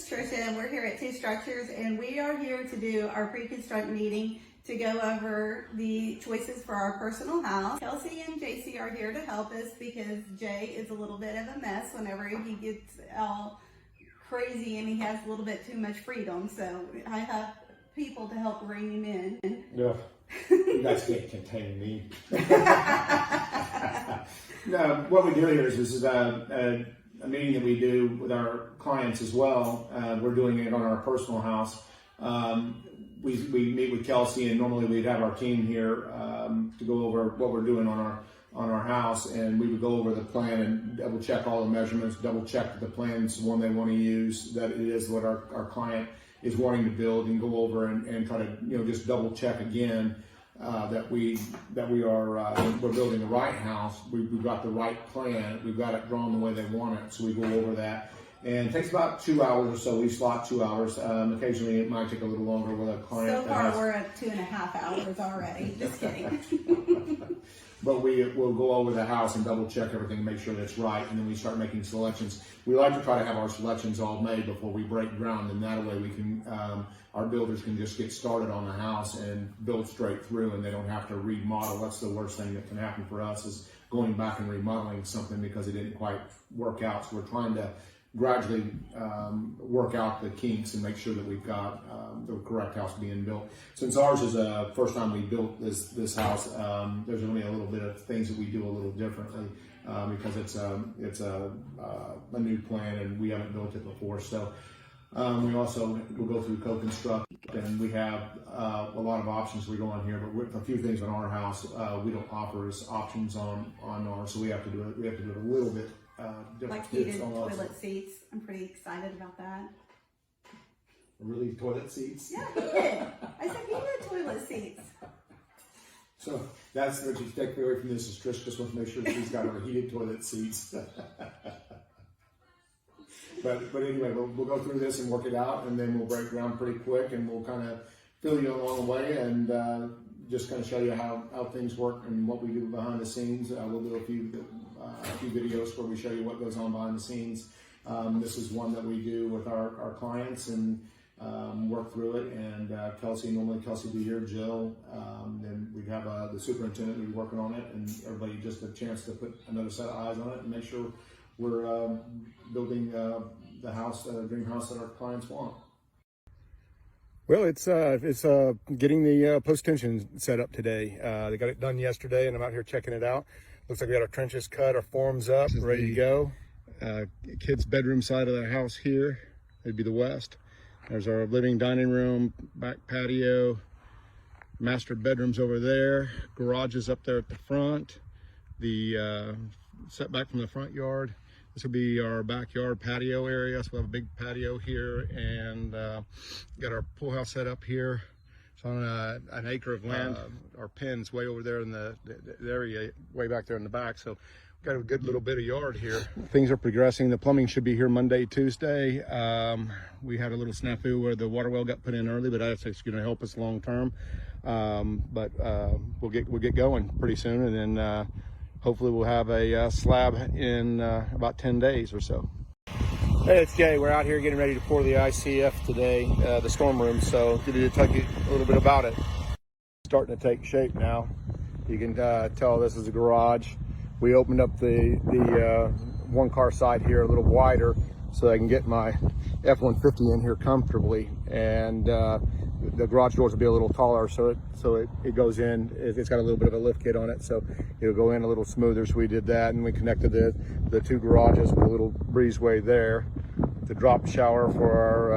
Trisha, and we're here at Two Structures, and we are here to do our pre-construct meeting to go over the choices for our personal house. Kelsey and JC are here to help us because Jay is a little bit of a mess whenever he gets all crazy and he has a little bit too much freedom. So I have people to help rein him in. Yeah, you guys can't contain me. No, what we do here is this is a meeting that we do with our clients as well. We're doing it on our personal house. We meet with Kelsey, and normally we'd have our team here to go over what we're doing on our house, and we would go over the plan and double check all the measurements, double check that the plan's the one they want to use, that it is what our client is wanting to build, and go over and try to just double check again that we're building the right house. We've got the right plan. We've got it drawn the way they want it. So we go over that, and it takes about 2 hours or so. We slot 2 hours. Occasionally it might take a little longer with a client. So far we're at 2.5 hours already. Just kidding. But we'll go over the house and double check everything, make sure that's right, and then we start making selections. We like to try to have our selections all made before we break ground, and that way we can, our builders can just get started on the house and build straight through, and they don't have to remodel. That's the worst thing that can happen for us, is going back and remodeling something because it didn't quite work out. So we're trying to gradually work out the kinks and make sure that we've got the correct house being built. Since ours is the first time we built this house, there's only a little bit of things that we do a little differently because it's a new plan and we haven't built it before. So we also will go through co-construct, and we have a lot of options we go on here. But with a few things on our house, we don't offer as options on ours, so we have to do it. We have to do it a little bit. Like heated toilet seats. I'm pretty excited about that. Really, toilet seats? Yeah, heated. I said heated toilet seats. So that's what you take away from this, is Trish just wants to make sure that she's got her heated toilet seats. But anyway, we'll go through this and work it out, and then we'll break ground pretty quick, and we'll kind of fill you along the way, and just kind of show you how things work and what we do behind the scenes. We'll do a few videos where we show you what goes on behind the scenes. This is one that we do with our clients and work through it. And Kelsey will be here, Jill, and we have the superintendent who's working on it, and everybody just a chance to put another set of eyes on it and make sure we're building the house, the dream house that our clients want. Well, it's getting the post tension set up today. They got it done yesterday, and I'm out here checking it out. Looks like we got our trenches cut, our forms up, ready to go. Kids' bedroom side of the house here. It'd be the west. There's our living dining room, back patio, master bedrooms over there, garages up there at the front, the setback from the front yard. This will be our backyard patio area. So we'll have a big patio here, and got our pool house set up here. It's on an acre of land. Our pen's way over there in the area, way back there in the back. So we've got a good little bit of yard here. Things are progressing. The plumbing should be here Monday, Tuesday. We had a little snafu where the water well got put in early, but that's going to help us long term. But we'll get going pretty soon, and then hopefully we'll have a slab in about 10 days or so. Hey, it's Jay. We're out here getting ready to pour the ICF today, the storm room. So give you a little bit about it. It's starting to take shape now. You can tell this is a garage. We opened up the one car side here a little wider so I can get my F-150 in here comfortably, and the garage doors will be a little taller, so it goes in. It's got a little bit of a lift kit on it, so it'll go in a little smoother. So we did that, and we connected the two garages with a little breezeway there. The drop shower for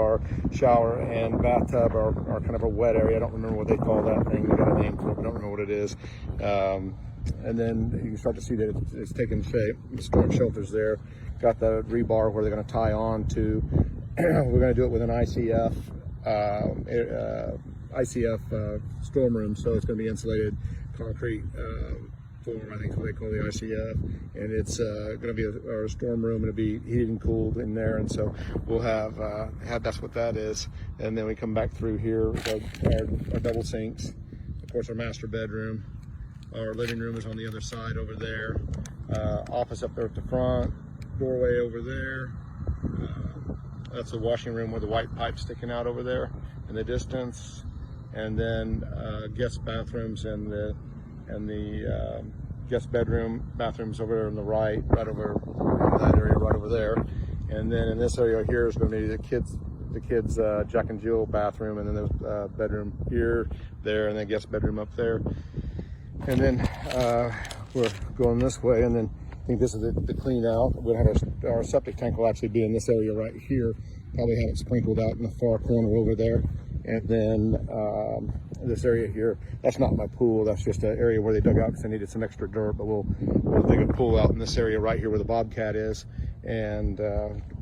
our shower and bathtub are kind of a wet area. I don't remember what they call that thing. They got a name for it, but I don't remember what it is. And then you can start to see that it's taking shape. The storm shelter's there. Got the rebar where they're going to tie on to. We're going to do it with an ICF storm room, so it's going to be insulated concrete form, I think is what they call the ICF, and it's going to be our storm room, and it'll be heated and cooled in there, and so we'll have that's what that is. And then we come back through here with our double sinks, of course our master bedroom. Our living room is on the other side over there. Office up there at the front. doorway over there. That's the washing room with the white pipe sticking out over there in the distance. And then guest bathrooms and the guest bathrooms over there on the right over in that area right over there. And then in this area here is going to be the kids Jack and Jill bathroom, and then there's bedroom here, there, and then guest bedroom up there. And then we're going this way, and then I think this is the clean out. We'll have our septic tank will actually be in this area right here. Probably have it sprinkled out in the far corner over there. And then this area here, that's not my pool. That's just an area where they dug out because they needed some extra dirt. But we'll dig a pool out in this area right here where the bobcat is, and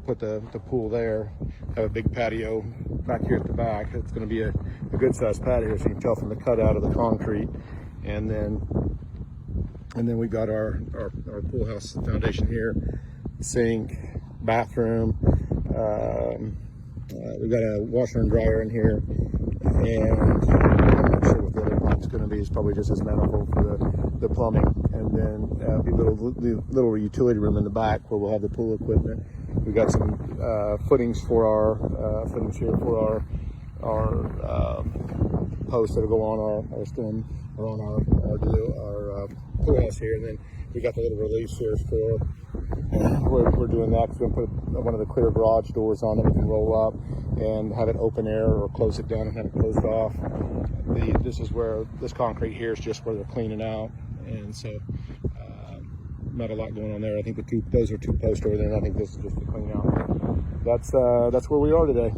put the pool there. Have a big patio back here at the back. It's going to be a good sized patio, so you can tell from the cutout of the concrete. And then we got our pool house foundation here, sink, bathroom. We've got a washer and dryer in here, and I'm not sure what the other pipe's going to be. It's probably just as manifold for the plumbing. And then be a little utility room in the back where we'll have the pool equipment. We've got some footings for our posts that'll go on our storm or on our pool house here. And then we got the little release here for we're doing that because we're going to put one of the clear garage doors on that we can roll up and have it open air, or close it down and have it closed off. This is where this concrete here is just where they're cleaning out, and so not a lot going on there. I think those are two posts over there, and I think this is just the clean out. That's where we are today.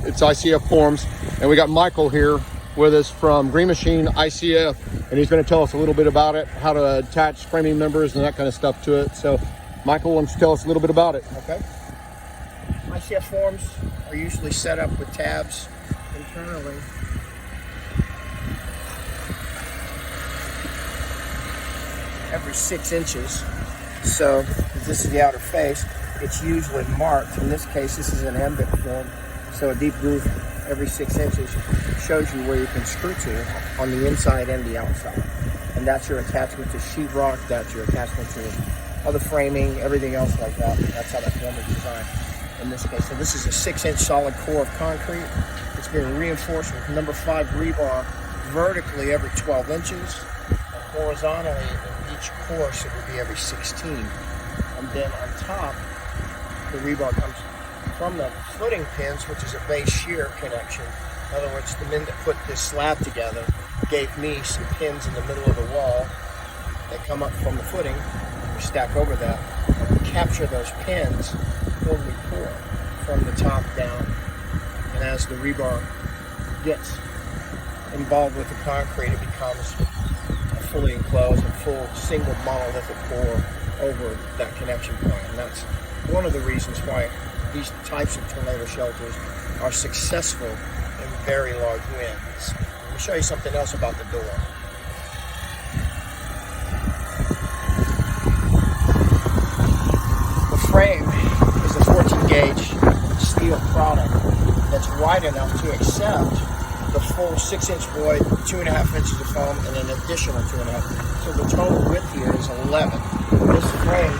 It's ICF Forms, and we got Michael here with us from Green Machine ICF, and he's going to tell us a little bit about it, how to attach framing members and that kind of stuff to it. So Michael, why don't you tell us a little bit about it? Okay. ICF forms are usually set up with tabs internally. Every 6 inches. So if this is the outer face, it's usually marked. In this case, this is an ambit form. So a deep groove every 6 inches shows you where you can screw to on the inside and the outside. And that's your attachment to sheetrock, that's your attachment to other framing, everything else like that. That's how that form is designed in this case. So this is a 6-inch solid core of concrete. It's being reinforced with number 5 rebar vertically every 12 inches. And horizontally in each course it would be every 16. And then on top, the rebar comes from the footing pins, which is a base shear connection. In other words, the men that put this slab together gave me some pins in the middle of the wall. They come up from the footing, we stack over that, and we capture those pins when we pour from the top down. And as the rebar gets involved with the concrete, it becomes a fully enclosed and full single monolithic pour over that connection point. And that's one of the reasons why these types of tornado shelters are successful in very large winds. Let me show you something else about the door. The frame is a 14 gauge steel product that's wide enough to accept the full 6-inch void, 2.5 inches of foam, and an additional 2.5. So the total width here is 11. This frame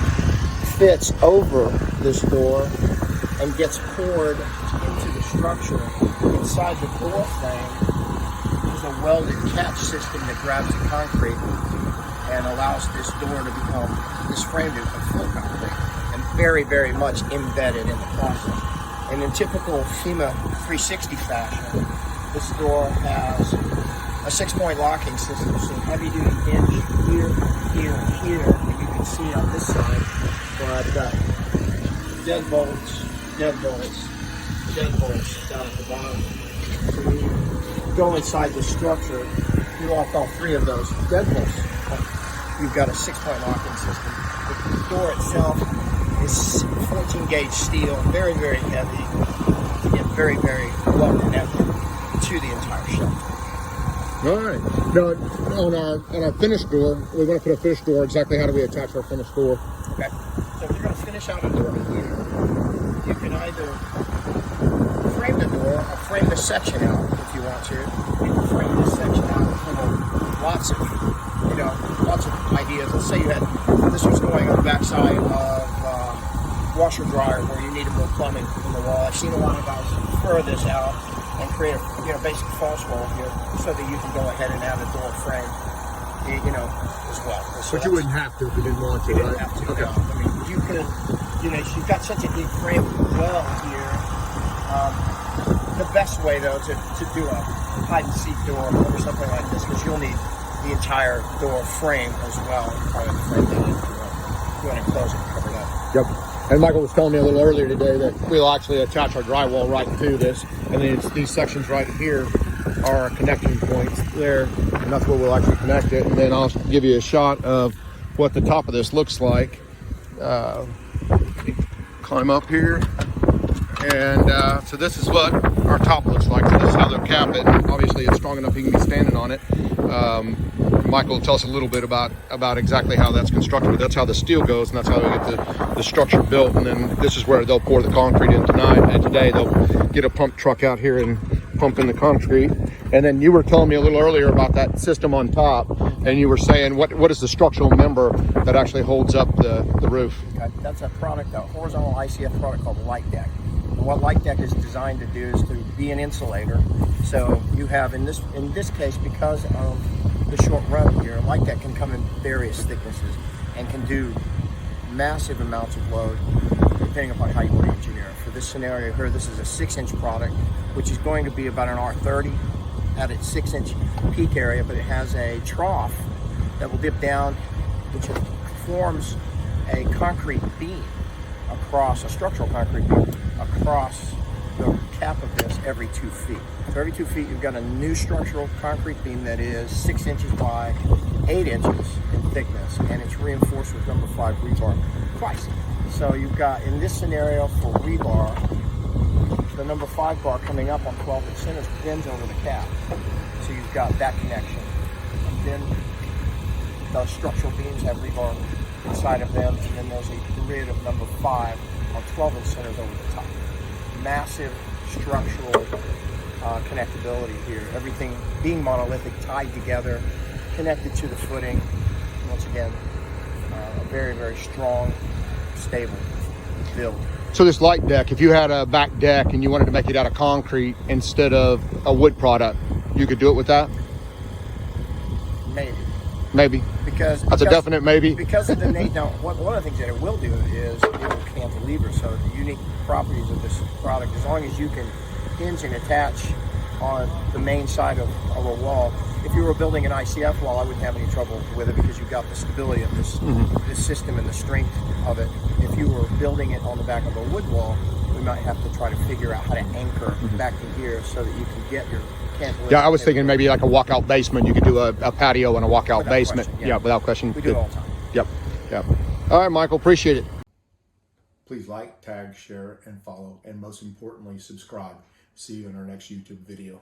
fits over this door and gets poured into the structure. Inside the door frame is a welded catch system that grabs the concrete and allows this frame to become full concrete and very, very much embedded in the process. And in typical FEMA 360 fashion, this door has a 6-point locking system, so heavy-duty hinge here, here, and here, and you can see on this side where I've got dead bolts down at the bottom. So when you go inside the structure, you lock all 3 of those dead bolts. You've got a 6-point locking system. The door itself is 14 gauge steel, very, very heavy, yet very, very well connected to the entire shelter. All right. Now, on our finished door, we want to put a finished door. Exactly how do we attach our finished door? Okay. So if you're going to finish out a door here, you can either frame the door or frame the section out if you want to. You can frame this section out for lots of ideas. Let's say you had this was going on the backside of washer dryer where you needed more plumbing in the wall. I've seen a lot of guys fur this out and create a basic false wall here so that you can go ahead and have a door frame, as well. So But you wouldn't have to if you didn't want to, you right? didn't have to. Okay. No. I mean, you could, you've got such a deep frame well here. The best way though to do a hide and seek door or something like this, because you'll need the entire door frame as well. Part of the frame that you want to close it and cover it up. Yep. And Michael was telling me a little earlier today that we'll actually attach our drywall right to this, and then these sections right here are our connection points there, and that's where we'll actually connect it. And then I'll give you a shot of what the top of this looks like. Climb up here, and so this is what our top looks like. So this is how they'll cap it. Obviously, it's strong enough you can be standing on it. Michael will tell us a little bit about exactly how that's constructed, but that's how the steel goes, and that's how they get the structure built. And then this is where they'll pour the concrete in tonight, and today they'll get a pump truck out here and pump in the concrete. And then you were telling me a little earlier about that system on top, and you were saying what is the structural member that actually holds up the roof? Okay. That's a horizontal ICF product called Light Deck. And what Light Deck is designed to do is to be an insulator. So you have in this case, because of the short run here, Light Deck can come in various thicknesses and can do massive amounts of load depending upon how you want to engineer it. For this scenario here, this is a 6-inch product, which is going to be about an R30 at its 6-inch peak area, but it has a trough that will dip down, which forms a concrete beam across, a structural concrete beam across the cap of this every 2 feet. So every 2 feet, you've got a new structural concrete beam that is 6 inches wide, 8 inches in thickness, and it's reinforced with number 5 rebar twice. So you've got, in this scenario for rebar, the number 5 bar coming up on 12-inch centers bends over the cap. So you've got that connection. And then the structural beams have rebar inside of them, and then there's a grid of number 5 on 12-inch centers over the top. Massive structural connectability here. Everything being monolithic, tied together, connected to the footing. Once again, a very, very strong, stable build. So this Light Deck, if you had a back deck and you wanted to make it out of concrete instead of a wood product, you could do it with that? Maybe. Because a definite maybe. Because of the one of the things that it will do is it will cantilever. So the unique properties of this product, as long as you can hinge and attach on the main side of a wall. If you were building an ICF wall, I wouldn't have any trouble with it because you've got the stability of this system and the strength of it. If you were building it on the back of a wood wall, we might have to try to figure out how to anchor back in here so that you can get your cantilever. Yeah, I was thinking maybe like a walkout basement. You could do a patio and a walkout Without basement. question, Yeah, without question. We do it all the time. Yep. All right, Michael, appreciate it. Please like, tag, share, and follow, and most importantly, subscribe. See you in our next YouTube video.